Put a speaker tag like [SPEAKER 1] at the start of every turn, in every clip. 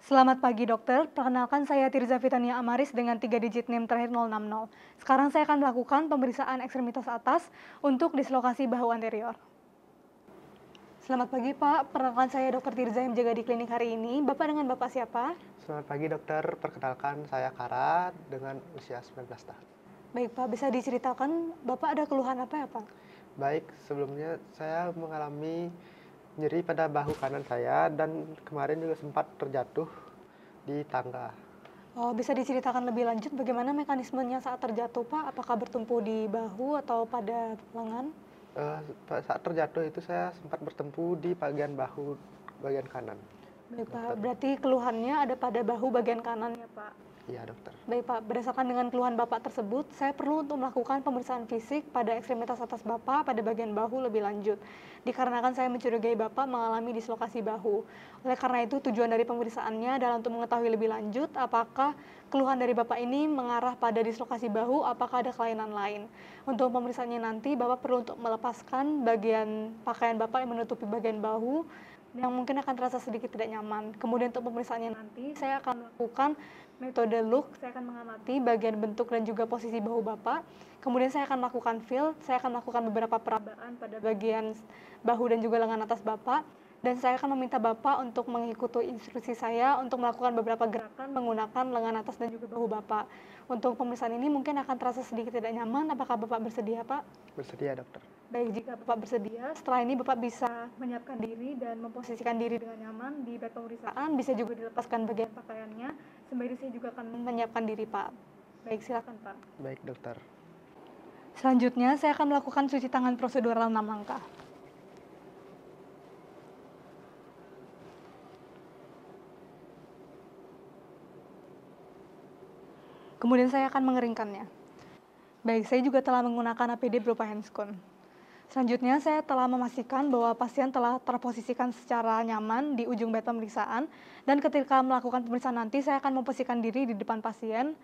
[SPEAKER 1] Selamat pagi dokter, perkenalkan saya Tirza Fitania Amaris dengan 3 digit NIM terakhir 060. Sekarang saya akan melakukan pemeriksaan ekstremitas atas untuk dislokasi bahu anterior. Selamat pagi Pak, perkenalkan saya Dr. Tirza yang menjaga di klinik hari ini. Bapak dengan Bapak siapa?
[SPEAKER 2] Selamat pagi dokter, perkenalkan saya Kara dengan usia 19 tahun.
[SPEAKER 1] Baik Pak, bisa diceritakan Bapak ada keluhan apa ya Pak?
[SPEAKER 2] Baik, sebelumnya saya mengalami nyeri pada bahu kanan saya dan kemarin juga sempat terjatuh di tangga.
[SPEAKER 1] Oh, bisa diceritakan lebih lanjut bagaimana mekanismenya saat terjatuh Pak? Apakah bertumpu di bahu atau pada lengan?
[SPEAKER 2] Saat terjatuh itu saya sempat bertempu di bagian bahu bagian kanan.
[SPEAKER 1] Baik Pak,
[SPEAKER 2] Dokter.
[SPEAKER 1] berarti keluhannya ada pada bahu bagian kanan ya Pak?
[SPEAKER 2] Iya dokter.
[SPEAKER 1] Baik Pak, berdasarkan dengan keluhan Bapak tersebut, saya perlu untuk melakukan pemeriksaan fisik pada ekstremitas atas Bapak pada bagian bahu lebih lanjut. Dikarenakan saya mencurigai Bapak mengalami dislokasi bahu. Oleh karena itu, tujuan dari pemeriksaannya adalah untuk mengetahui lebih lanjut apakah keluhan dari Bapak ini mengarah pada dislokasi bahu, apakah ada kelainan lain. Untuk pemeriksaannya nanti, Bapak perlu untuk melepaskan bagian pakaian Bapak yang menutupi bagian bahu, yang mungkin akan terasa sedikit tidak nyaman. Kemudian untuk pemeriksaannya nanti, saya akan melakukan metode look, saya akan mengamati bagian bentuk dan juga posisi bahu Bapak. Kemudian saya akan melakukan feel, saya akan melakukan beberapa perabaan pada bagian bahu dan juga lengan atas Bapak. Dan saya akan meminta Bapak untuk mengikuti instruksi saya untuk melakukan beberapa gerakan menggunakan lengan atas dan juga bahu Bapak. Untuk pemeriksaan ini mungkin akan terasa sedikit tidak nyaman, apakah Bapak bersedia Pak?
[SPEAKER 2] Bersedia dokter.
[SPEAKER 1] Baik, jika Bapak bersedia, setelah ini Bapak bisa menyiapkan diri dan memposisikan diri dengan nyaman di bed pemeriksaan, bisa juga dilepaskan bagian pakaiannya, sembari saya juga akan menyiapkan diri Pak. Baik, silakan Pak.
[SPEAKER 2] Baik dokter.
[SPEAKER 1] Selanjutnya, saya akan melakukan cuci tangan prosedural 6 langkah. Kemudian saya akan mengeringkannya. Baik, saya juga telah menggunakan APD berupa handscone. Selanjutnya, saya telah memastikan bahwa pasien telah terposisikan secara nyaman di ujung bed pemeriksaan, dan ketika melakukan pemeriksaan nanti, saya akan memposisikan diri di depan pasien,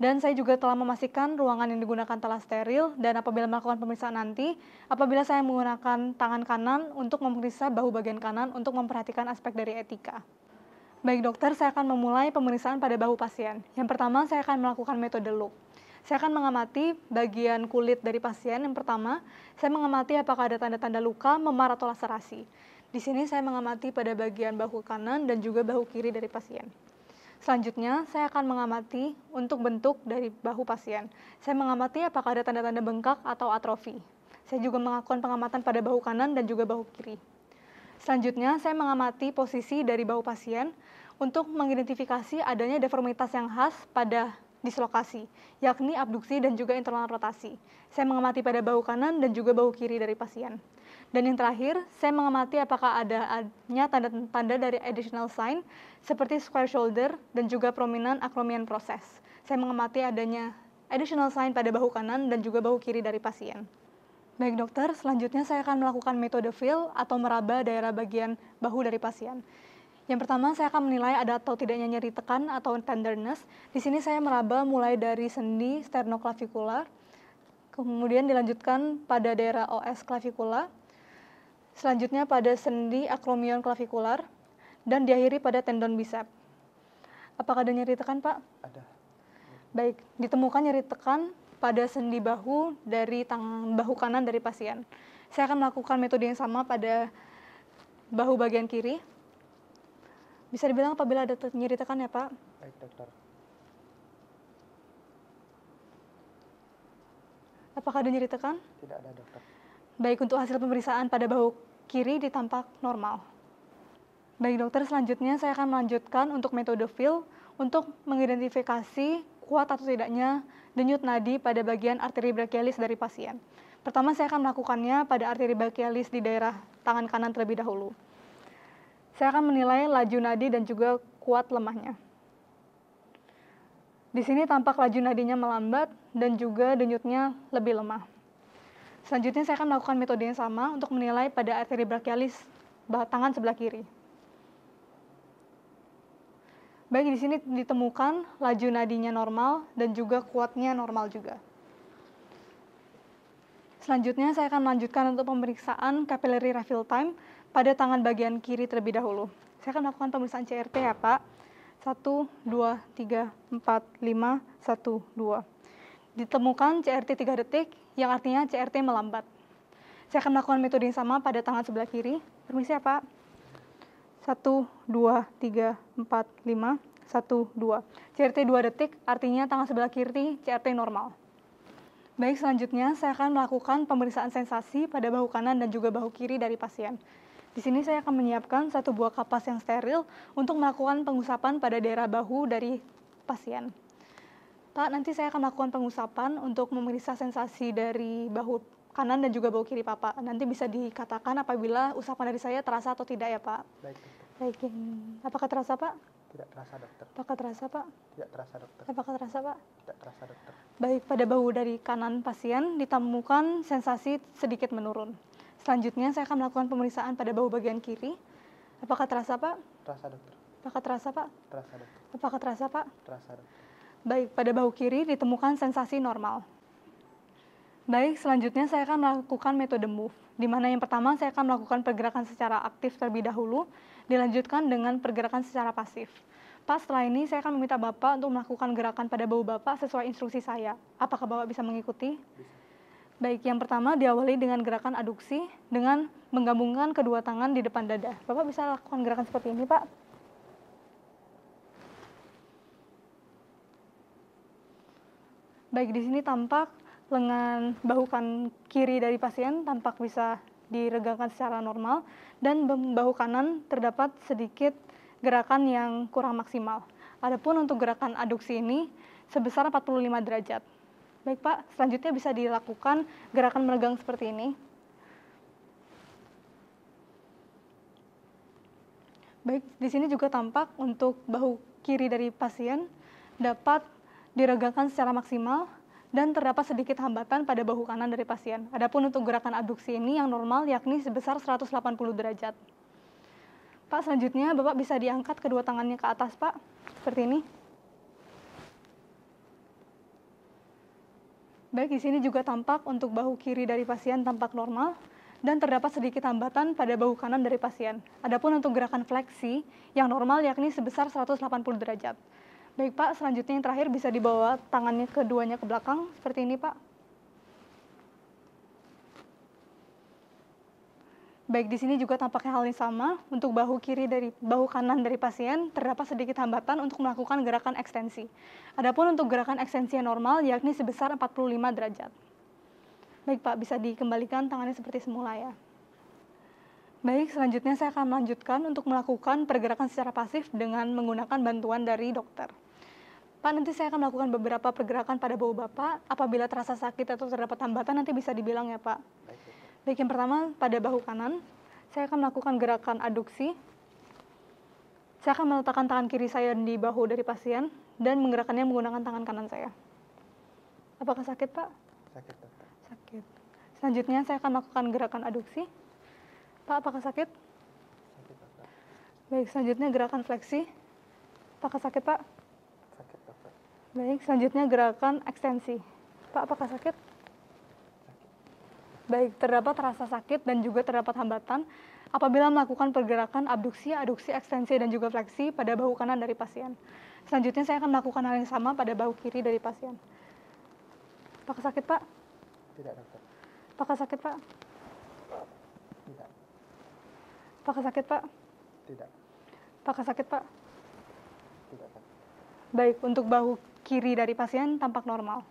[SPEAKER 1] dan saya juga telah memastikan ruangan yang digunakan telah steril, dan apabila melakukan pemeriksaan nanti, apabila saya menggunakan tangan kanan untuk memeriksa bahu bagian kanan untuk memperhatikan aspek dari etika. Baik dokter, saya akan memulai pemeriksaan pada bahu pasien. Yang pertama, saya akan melakukan metode look. Saya akan mengamati bagian kulit dari pasien. Yang pertama, saya mengamati apakah ada tanda-tanda luka, memar, atau laserasi. Di sini saya mengamati pada bagian bahu kanan dan juga bahu kiri dari pasien. Selanjutnya, saya akan mengamati untuk bentuk dari bahu pasien. Saya mengamati apakah ada tanda-tanda bengkak atau atrofi. Saya juga melakukan pengamatan pada bahu kanan dan juga bahu kiri. Selanjutnya, saya mengamati posisi dari bahu pasien untuk mengidentifikasi adanya deformitas yang khas pada dislokasi, yakni abduksi dan juga internal rotasi. Saya mengamati pada bahu kanan dan juga bahu kiri dari pasien. Dan yang terakhir, saya mengamati apakah adanya tanda-tanda dari additional sign seperti square shoulder dan juga prominent acromion process. Saya mengamati adanya additional sign pada bahu kanan dan juga bahu kiri dari pasien. Baik dokter, selanjutnya saya akan melakukan metode feel atau meraba daerah bagian bahu dari pasien. Yang pertama, saya akan menilai ada atau tidaknya nyeri tekan atau tenderness. Di sini saya meraba mulai dari sendi sternoclavicular, kemudian dilanjutkan pada daerah OS clavicula, selanjutnya pada sendi acromion clavicular, dan diakhiri pada tendon bicep. Apakah ada nyeri tekan, Pak?
[SPEAKER 2] Ada.
[SPEAKER 1] Baik, ditemukan nyeri tekan pada sendi bahu dari bahu kanan dari pasien. Saya akan melakukan metode yang sama pada bahu bagian kiri. Bisa dibilang apabila ada nyeri tekan ya Pak?
[SPEAKER 2] Baik dokter.
[SPEAKER 1] Apakah ada nyeri tekan?
[SPEAKER 2] Tidak ada dokter.
[SPEAKER 1] Baik, untuk hasil pemeriksaan pada bahu kiri ditampak normal. Baik dokter, selanjutnya saya akan melanjutkan untuk metode feel untuk mengidentifikasi kuat atau tidaknya denyut nadi pada bagian arteri brachialis dari pasien. Pertama, saya akan melakukannya pada arteri brachialis di daerah tangan kanan terlebih dahulu. Saya akan menilai laju nadi dan juga kuat lemahnya. Di sini tampak laju nadinya melambat dan juga denyutnya lebih lemah. Selanjutnya saya akan melakukan metode yang sama untuk menilai pada arteri brachialis tangan sebelah kiri. Baik, di sini ditemukan laju nadinya normal dan juga kuatnya normal juga. Selanjutnya saya akan melanjutkan untuk pemeriksaan capillary refill time pada tangan bagian kiri terlebih dahulu. Saya akan melakukan pemeriksaan CRT ya Pak. 1, 2, 3, 4, 5, 1, 2. Ditemukan CRT 3 detik, yang artinya CRT melambat. Saya akan melakukan metode yang sama pada tangan sebelah kiri. Permisi ya Pak. 1, 2, 3, 4, 5, 1, 2. CRT 2 detik, artinya tangan sebelah kiri CRT normal. Baik, selanjutnya saya akan melakukan pemeriksaan sensasi pada bahu kanan dan juga bahu kiri dari pasien. Di sini saya akan menyiapkan satu buah kapas yang steril untuk melakukan pengusapan pada daerah bahu dari pasien. Pak, nanti saya akan melakukan pengusapan untuk memeriksa sensasi dari bahu kanan dan juga bahu kiri Bapak. Nanti bisa dikatakan apabila usapan dari saya terasa atau tidak ya Pak.
[SPEAKER 2] Baik, dokter.
[SPEAKER 1] Baik, apakah terasa Pak?
[SPEAKER 2] Tidak terasa, dokter.
[SPEAKER 1] Apakah terasa Pak?
[SPEAKER 2] Tidak terasa, dokter.
[SPEAKER 1] Apakah terasa Pak?
[SPEAKER 2] Tidak terasa, dokter.
[SPEAKER 1] Baik, pada bahu dari kanan pasien ditemukan sensasi sedikit menurun. Selanjutnya saya akan melakukan pemeriksaan pada bahu bagian kiri. Apakah terasa Pak?
[SPEAKER 2] Terasa, dokter.
[SPEAKER 1] Apakah terasa Pak?
[SPEAKER 2] Terasa, dokter.
[SPEAKER 1] Apakah terasa Pak?
[SPEAKER 2] Terasa, dokter.
[SPEAKER 1] Baik, pada bahu kiri ditemukan sensasi normal. Baik, selanjutnya saya akan melakukan metode move, di mana yang pertama saya akan melakukan pergerakan secara aktif terlebih dahulu, dilanjutkan dengan pergerakan secara pasif. Pak, setelah ini saya akan meminta Bapak untuk melakukan gerakan pada bahu Bapak sesuai instruksi saya. Apakah Bapak bisa mengikuti?
[SPEAKER 2] Bisa.
[SPEAKER 1] Baik, yang pertama diawali dengan gerakan aduksi dengan menggabungkan kedua tangan di depan dada. Bapak bisa lakukan gerakan seperti ini, Pak. Baik, di sini tampak lengan bahu kiri dari pasien tampak bisa diregangkan secara normal dan bahu kanan terdapat sedikit gerakan yang kurang maksimal. Adapun untuk gerakan aduksi ini sebesar 45 derajat. Baik Pak, selanjutnya bisa dilakukan gerakan meregang seperti ini. Baik, di sini juga tampak untuk bahu kiri dari pasien dapat diregangkan secara maksimal dan terdapat sedikit hambatan pada bahu kanan dari pasien. Adapun untuk gerakan abduksi ini yang normal yakni sebesar 180 derajat. Pak, selanjutnya Bapak bisa diangkat kedua tangannya ke atas, Pak, seperti ini. Baik, di sini juga tampak untuk bahu kiri dari pasien tampak normal dan terdapat sedikit hambatan pada bahu kanan dari pasien. Adapun untuk gerakan fleksi yang normal yakni sebesar 180 derajat. Baik Pak, selanjutnya yang terakhir bisa dibawa tangannya keduanya ke belakang seperti ini Pak. Baik, di sini juga tampaknya hal yang sama. Untuk bahu kanan dari pasien terdapat sedikit hambatan untuk melakukan gerakan ekstensi. Adapun untuk gerakan ekstensi yang normal yakni sebesar 45 derajat. Baik Pak, bisa dikembalikan tangannya seperti semula ya. Baik, selanjutnya saya akan melanjutkan untuk melakukan pergerakan secara pasif dengan menggunakan bantuan dari dokter. Pak, nanti saya akan melakukan beberapa pergerakan pada bahu Bapak. Apabila terasa sakit atau terdapat hambatan nanti bisa dibilang ya Pak. Baik, yang pertama pada bahu kanan, saya akan melakukan gerakan aduksi. Saya akan meletakkan tangan kiri saya di bahu dari pasien dan menggerakkannya menggunakan tangan kanan saya. Apakah sakit, Pak?
[SPEAKER 2] Sakit, dokter.
[SPEAKER 1] Sakit. Selanjutnya saya akan melakukan gerakan aduksi. Pak, apakah sakit?
[SPEAKER 2] Sakit, dokter.
[SPEAKER 1] Baik, selanjutnya gerakan fleksi. Apakah sakit, Pak?
[SPEAKER 2] Sakit, dokter.
[SPEAKER 1] Baik, selanjutnya gerakan ekstensi. Pak, apakah sakit? Baik, terdapat rasa sakit dan juga terdapat hambatan apabila melakukan pergerakan abduksi, aduksi, ekstensi, dan juga fleksi pada bahu kanan dari pasien. Selanjutnya saya akan melakukan hal yang sama pada bahu kiri dari pasien. Apakah sakit, Pak?
[SPEAKER 2] Tidak, dokter.
[SPEAKER 1] Apakah sakit, Pak?
[SPEAKER 2] Tidak.
[SPEAKER 1] Apakah sakit, Pak?
[SPEAKER 2] Tidak.
[SPEAKER 1] Apakah sakit, Pak?
[SPEAKER 2] Tidak, Pak.
[SPEAKER 1] Baik, untuk bahu kiri dari pasien tampak normal.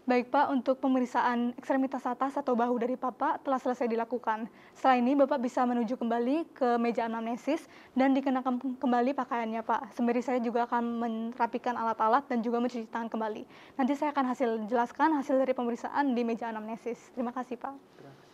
[SPEAKER 1] Baik Pak, untuk pemeriksaan ekstremitas atas atau bahu dari Bapak telah selesai dilakukan. Setelah ini Bapak bisa menuju kembali ke meja anamnesis dan dikenakan kembali pakaiannya Pak. Sembari saya juga akan merapikan alat-alat dan juga mencuci tangan kembali. Nanti saya akan jelaskan hasil dari pemeriksaan di meja anamnesis. Terima kasih Pak.
[SPEAKER 2] Terima kasih.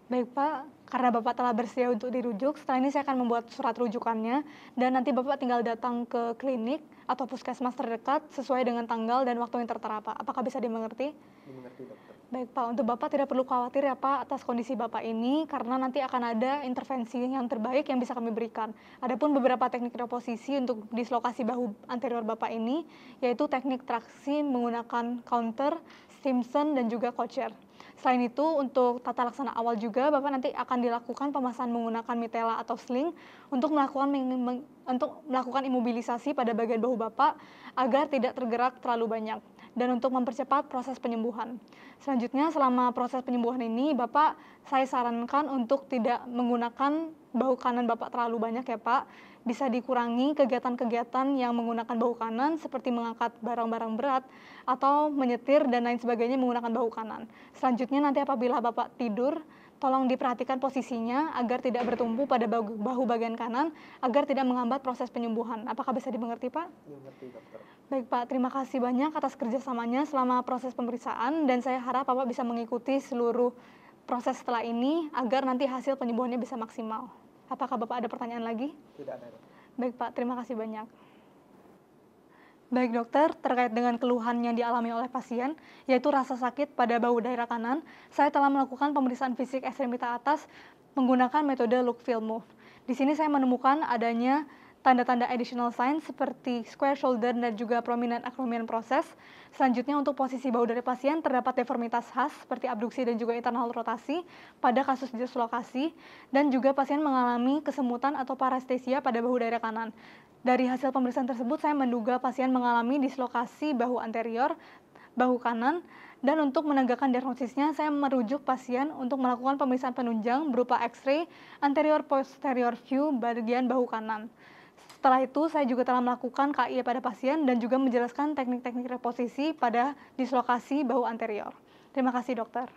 [SPEAKER 1] Baik Pak, karena Bapak telah bersedia untuk dirujuk, setelah ini saya akan membuat surat rujukannya dan nanti Bapak tinggal datang ke klinik atau puskesmas terdekat sesuai dengan tanggal dan waktu yang tertera Pak. Apakah bisa dimengerti?
[SPEAKER 2] Dimengerti, dokter.
[SPEAKER 1] Baik Pak, untuk Bapak tidak perlu khawatir ya Pak atas kondisi Bapak ini karena nanti akan ada intervensi yang terbaik yang bisa kami berikan. Adapun beberapa teknik reposisi untuk dislokasi bahu anterior Bapak ini yaitu teknik traksi menggunakan counter, Simpson dan juga Kocher. Selain itu, untuk tata laksana awal juga, Bapak nanti akan dilakukan pemasangan menggunakan mitela atau sling untuk melakukan imobilisasi pada bagian bahu Bapak agar tidak tergerak terlalu banyak dan untuk mempercepat proses penyembuhan. Selanjutnya, selama proses penyembuhan ini, Bapak saya sarankan untuk tidak menggunakan bahu kanan Bapak terlalu banyak ya Pak. Bisa dikurangi kegiatan-kegiatan yang menggunakan bahu kanan seperti mengangkat barang-barang berat atau menyetir dan lain sebagainya menggunakan bahu kanan. Selanjutnya nanti apabila Bapak tidur, tolong diperhatikan posisinya agar tidak bertumpu pada bahu bagian kanan agar tidak menghambat proses penyembuhan. Apakah bisa dimengerti Pak?
[SPEAKER 2] Dimengerti dokter.
[SPEAKER 1] Baik Pak, terima kasih banyak atas kerjasamanya selama proses pemeriksaan dan saya harap Bapak bisa mengikuti seluruh proses setelah ini agar nanti hasil penyembuhannya bisa maksimal. Apakah Bapak ada pertanyaan lagi?
[SPEAKER 2] Tidak ada dokter.
[SPEAKER 1] Baik Pak, terima kasih banyak. Baik dokter, terkait dengan keluhan yang dialami oleh pasien, yaitu rasa sakit pada bahu daerah kanan, saya telah melakukan pemeriksaan fisik ekstremita atas menggunakan metode look feel move. Di sini saya menemukan adanya tanda-tanda additional sign seperti square shoulder dan juga prominent acromion process. Selanjutnya untuk posisi bahu dari pasien terdapat deformitas khas seperti abduksi dan juga internal rotasi pada kasus dislokasi dan juga pasien mengalami kesemutan atau parestesia pada bahu daerah kanan. Dari hasil pemeriksaan tersebut saya menduga pasien mengalami dislokasi bahu anterior, bahu kanan, dan untuk menegakkan diagnosisnya saya merujuk pasien untuk melakukan pemeriksaan penunjang berupa X-ray anterior posterior view bagian bahu kanan. Setelah itu, saya juga telah melakukan KI pada pasien dan juga menjelaskan teknik-teknik reposisi pada dislokasi bahu anterior. Terima kasih, dokter.